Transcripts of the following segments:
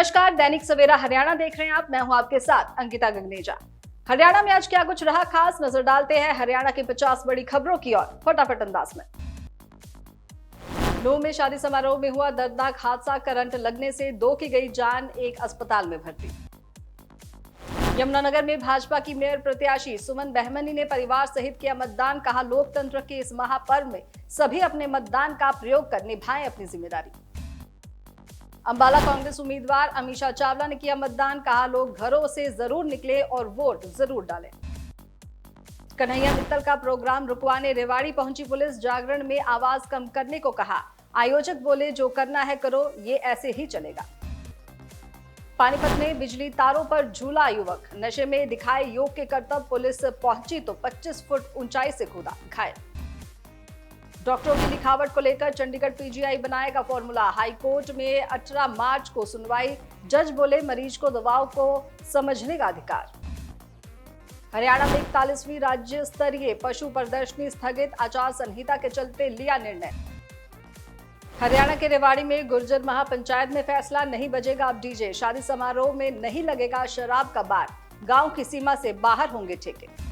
नमस्कार, दैनिक सवेरा हरियाणा देख रहे हैं आप। मैं हूं आपके साथ अंकिता गगनेजा। हरियाणा में आज क्या कुछ रहा खास, नजर डालते हैं हरियाणा की 50 बड़ी खबरों की ओर फटाफट अंदाज में। नूंह में शादी समारोह में हुआ दर्दनाक हादसा, करंट लगने से 2 की गई जान, एक अस्पताल में भर्ती। यमुनानगर में भाजपा की मेयर प्रत्याशी सुमन बहमनी ने परिवार सहित किया मतदान, कहा लोकतंत्र के इस महापर्व में सभी अपने मतदान का प्रयोग कर निभाएं अपनी जिम्मेदारी। अंबाला कांग्रेस उम्मीदवार अमीषा चावला ने किया मतदान, कहा लोग घरों से जरूर निकले और वोट जरूर डालें। कन्हैया मित्तल का प्रोग्राम रुकवाने रेवाड़ी पहुंची पुलिस, जागरण में आवाज कम करने को कहा। आयोजक बोले जो करना है करो, ये ऐसे ही चलेगा। पानीपत में बिजली तारों पर झूला युवक, नशे में दिखाए योग के करतब, पुलिस पहुंची तो 25 फुट ऊंचाई से कूदा, घायल। डॉक्टरों की लिखावट को लेकर चंडीगढ़ पीजीआई बनाएगा फॉर्मूला, हाईकोर्ट में 18 मार्च को सुनवाई, जज बोले मरीज को दवाओं को समझने का अधिकार। हरियाणा में 41वीं राज्य स्तरीय पशु प्रदर्शनी स्थगित, आचार संहिता के चलते लिया निर्णय। हरियाणा के रेवाड़ी में गुर्जर महापंचायत में फैसला, नहीं बजेगा अब डीजे, शादी समारोह में नहीं लगेगा शराब का बार, गांव की सीमा से बाहर होंगे ठेके।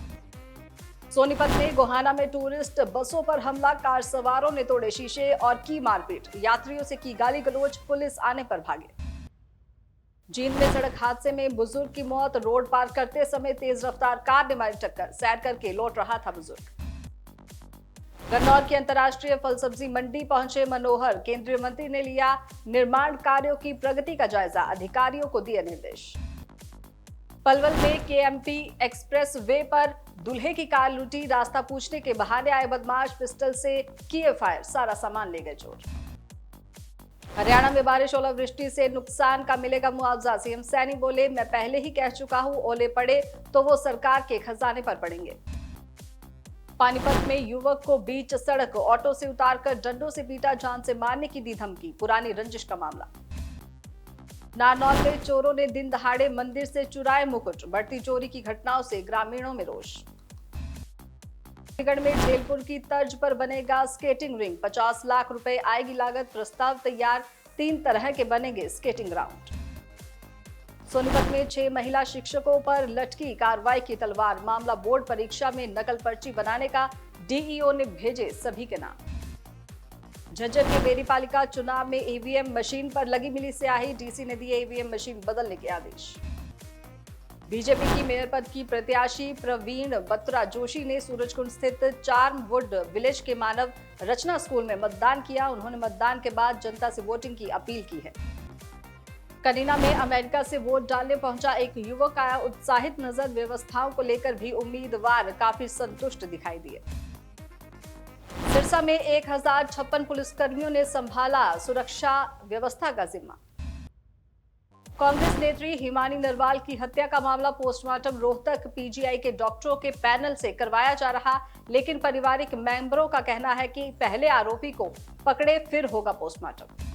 सोनीपत में गोहाना में टूरिस्ट बसों पर हमला, कार सवारों ने तोड़े शीशे और की मारपीट, यात्रियों से की गाली गलौज, पुलिस आने पर भागे। जींद में सड़क हादसे में बुजुर्ग की मौत, रोड पार करते समय तेज रफ्तार कार ने मारी टक्कर, सैर करके लौट रहा था बुजुर्ग। गन्नौर की अंतर्राष्ट्रीय फल सब्जी मंडी पहुंचे मनोहर, केंद्रीय मंत्री ने लिया निर्माण कार्यों की प्रगति का जायजा, अधिकारियों को दिए निर्देश। पलवल में केएमटी एक्सप्रेस वे पर दूल्हे की कार लूटी, रास्ता पूछने के बहाने आए बदमाश, पिस्टल से किए फायर, सारा सामान ले गए चोर। हरियाणा में बारिश ओलावृष्टि से नुकसान का मिलेगा मुआवजा, सीएम सैनी बोले मैं पहले ही कह चुका हूं, ओले पड़े तो वो सरकार के खजाने पर पड़ेंगे। पानीपत में युवक को बीच सड़क ऑटो से उतारकर डंडों से पीटा, जान से मारने की दी धमकी, पुरानी रंजिश का मामला। नारनौल में चोरों ने दिन दहाड़े मंदिर से चुराए मुकुट, बढ़ती चोरी की घटनाओं से ग्रामीणों में रोष। चंडीगढ़ में झेलपुर की तर्ज पर बनेगा स्केटिंग रिंग, 50 लाख रुपए आएगी लागत, प्रस्ताव तैयार, 3 तरह के बनेंगे स्केटिंग ग्राउंड। सोनीपत में 6 महिला शिक्षकों पर लटकी कार्रवाई की तलवार, मामला बोर्ड परीक्षा में नकल पर्ची बनाने का, डीईओ ने भेजे सभी के नाम। झज्जर के बेरीपालिका चुनाव में ईवीएम मशीन पर लगी मिली स्याही, डीसी ने दिए ईवीएम मशीन बदलने के आदेश। बीजेपी की मेयर पद की प्रत्याशी प्रवीण बत्रा जोशी ने सूरजकुंड स्थित चार्मवुड विलेज के मानव रचना स्कूल में मतदान किया। उन्होंने मतदान के बाद जनता से वोटिंग की अपील की है। कनीना में अमेरिका से वोट डालने पहुंचा एक युवक आया उत्साहित नजर, व्यवस्थाओं को लेकर भी उम्मीदवार काफी संतुष्ट दिखाई दिए। सिरसा में 1056 पुलिसकर्मियों ने संभाला सुरक्षा व्यवस्था का जिम्मा। कांग्रेस नेत्री हिमानी नरवाल की हत्या का मामला, पोस्टमार्टम रोहतक पीजीआई के डॉक्टरों के पैनल से करवाया जा रहा, लेकिन पारिवारिक मेंबरों का कहना है कि पहले आरोपी को पकड़े फिर होगा पोस्टमार्टम।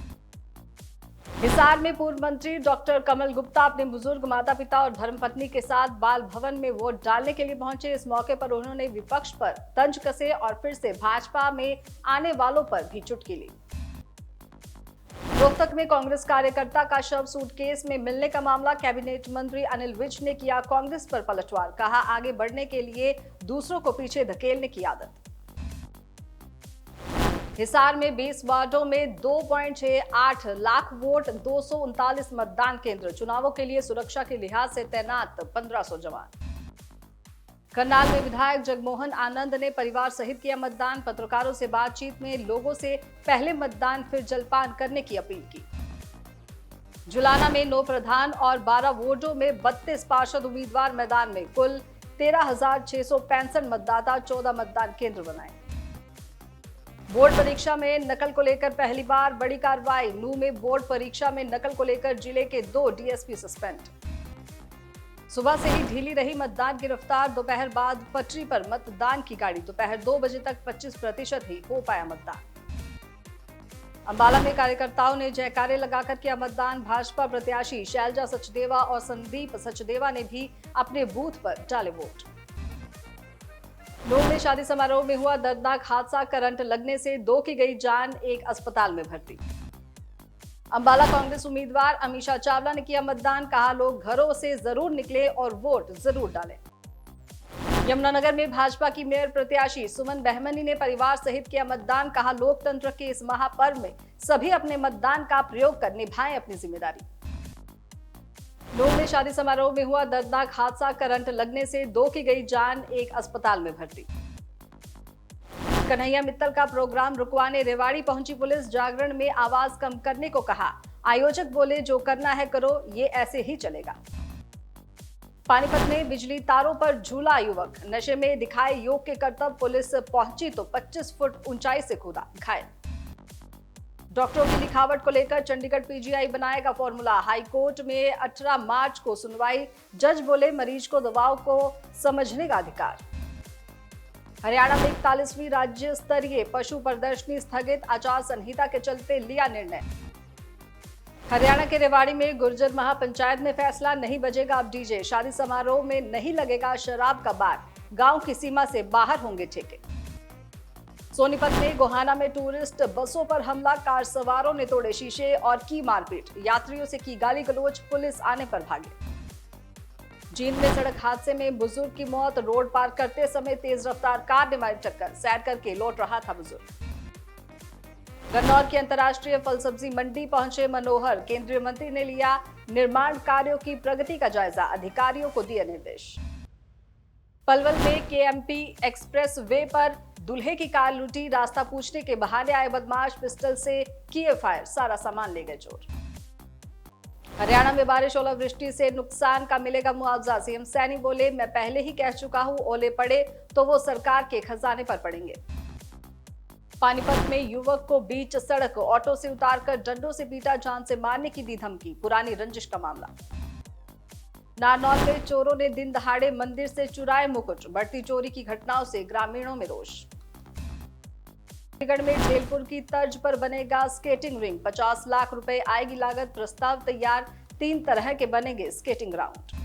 हिसार में पूर्व मंत्री डॉक्टर कमल गुप्ता अपने बुजुर्ग माता पिता और धर्मपत्नी के साथ बाल भवन में वोट डालने के लिए पहुंचे। इस मौके पर उन्होंने विपक्ष पर तंज कसे और फिर से भाजपा में आने वालों पर भी चुटकी ली। रोहतक में कांग्रेस कार्यकर्ता का शव सूटकेस में मिलने का मामला, कैबिनेट मंत्री अनिल विज ने किया कांग्रेस पर पलटवार, कहा आगे बढ़ने के लिए दूसरों को पीछे धकेलने की आदत। हिसार में 20 वार्डों में 2.68 लाख वोट, 239 मतदान केंद्र, चुनावों के लिए सुरक्षा के लिहाज से तैनात 1500 जवान। करनाल में विधायक जगमोहन आनंद ने परिवार सहित किया मतदान, पत्रकारों से बातचीत में लोगों से पहले मतदान फिर जलपान करने की अपील की। जुलाना में 9 प्रधान और 12 वार्डों में 32 पार्षद उम्मीदवार मैदान में, कुल 13,665 मतदाता, 14 मतदान केंद्र बनाए। बोर्ड परीक्षा में नकल को लेकर पहली बार बड़ी कार्रवाई, नूंह में बोर्ड परीक्षा में नकल को लेकर जिले के 2 डीएसपी सस्पेंड। सुबह से ही ढीली रही मतदान की रफ्तार, दोपहर बाद पटरी पर मतदान की गाड़ी, दोपहर 2 बजे तक 25% ही हो पाया मतदान। अंबाला में कार्यकर्ताओं ने जयकारे लगाकर किया मतदान, भाजपा प्रत्याशी शैलजा सचदेवा और संदीप सचदेवा ने भी अपने बूथ पर डाले वोट। नूंह में शादी समारोह में हुआ दर्दनाक हादसा, करंट लगने से 2 की गई जान, एक अस्पताल में भर्ती। अंबाला कांग्रेस उम्मीदवार अमीषा चावला ने किया मतदान, कहा लोग घरों से जरूर निकले और वोट जरूर डालें। यमुनानगर में भाजपा की मेयर प्रत्याशी सुमन बहमनी ने परिवार सहित किया मतदान, कहा लोकतंत्र के इस महापर्व में सभी अपने मतदान का प्रयोग कर निभाएं अपनी जिम्मेदारी। नूंह में शादी समारोह में हुआ दर्दनाक हादसा, करंट लगने से 2 की गई जान, एक अस्पताल में भर्ती। कन्हैया मित्तल का प्रोग्राम रुकवाने रेवाड़ी पहुंची पुलिस, जागरण में आवाज कम करने को कहा। आयोजक बोले जो करना है करो, ये ऐसे ही चलेगा। पानीपत में बिजली तारों पर झूला युवक, नशे में दिखाए योग के करतब, पुलिस पहुंची तो 25 फुट ऊंचाई से कूदा, घायल। डॉक्टरों की लिखावट को लेकर चंडीगढ़ पीजीआई बनाएगा फॉर्मूला, हाईकोर्ट में 18 मार्च को सुनवाई, जज बोले मरीज को दवाओं को समझने का अधिकार। हरियाणा में 41वीं राज्य स्तरीय पशु प्रदर्शनी स्थगित, आचार संहिता के चलते लिया निर्णय। हरियाणा के रेवाड़ी में गुर्जर महापंचायत में फैसला, नहीं बजेगा अब डीजे, शादी समारोह में नहीं लगेगा शराब का बार, गांव की सीमा से बाहर होंगे ठेके। सोनीपत में गोहाना में टूरिस्ट बसों पर हमला, कार सवारों ने तोड़े शीशे और की मारपीट, यात्रियों से की गाली गलौज, पुलिस आने पर भागे। जींद में सड़क हादसे में बुजुर्ग की मौत, रोड पार करते समय तेज रफ्तार कार ने मारी टक्कर, सैर करके लौट रहा था बुजुर्ग। गन्नौर की अंतर्राष्ट्रीय फल सब्जी मंडी पहुंचे मनोहर, केंद्रीय मंत्री ने लिया निर्माण कार्यों की प्रगति का जायजा, अधिकारियों को दिए निर्देश। पलवल में केएमपी एक्सप्रेस वे पर दूल्हे की कार लूटी, रास्ता पूछने के बहाने आए बदमाश, पिस्टल से किए फायर, सारा सामान ले गए चोर। हरियाणा में बारिश ओलावृष्टि से नुकसान का मिलेगा मुआवजा, सीएम सैनी बोले मैं पहले ही कह चुका हूं, ओले पड़े तो वो सरकार के खजाने पर पड़ेंगे। पानीपत में युवक को बीच सड़क ऑटो से उतारकर डंडों से पीटा, जान से मारने की दी धमकी, पुरानी रंजिश का मामला। नारनौल में चोरों ने दिन दहाड़े मंदिर से चुराए मुकुट, बढ़ती चोरी की घटनाओं से ग्रामीणों में रोष। चंडीगढ़ में झेलपुर की तर्ज पर बनेगा स्केटिंग रिंग, 50 लाख रुपए आएगी लागत, प्रस्ताव तैयार, 3 तरह के बनेंगे स्केटिंग ग्राउंड।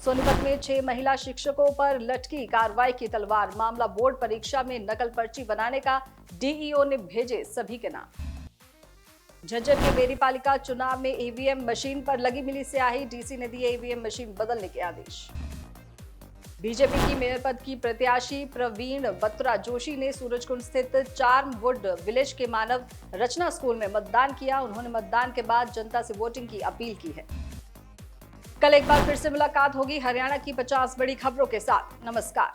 सोनीपत में 6 महिला शिक्षकों पर लटकी कार्रवाई की तलवार, मामला बोर्ड परीक्षा में नकल पर्ची बनाने का, डीईओ ने भेजे सभी के नाम। झज्जर के बेरीपालिका चुनाव में ईवीएम मशीन पर लगी मिली स्याही, डीसी ने दिए ईवीएम मशीन बदलने के आदेश। बीजेपी की मेयर पद की प्रत्याशी प्रवीण बत्रा जोशी ने सूरजकुंड स्थित चार्मवुड विलेज के मानव रचना स्कूल में मतदान किया। उन्होंने मतदान के बाद जनता से वोटिंग की अपील की है। कल एक बार फिर से मुलाकात होगी हरियाणा की 50 बड़ी खबरों के साथ। नमस्कार।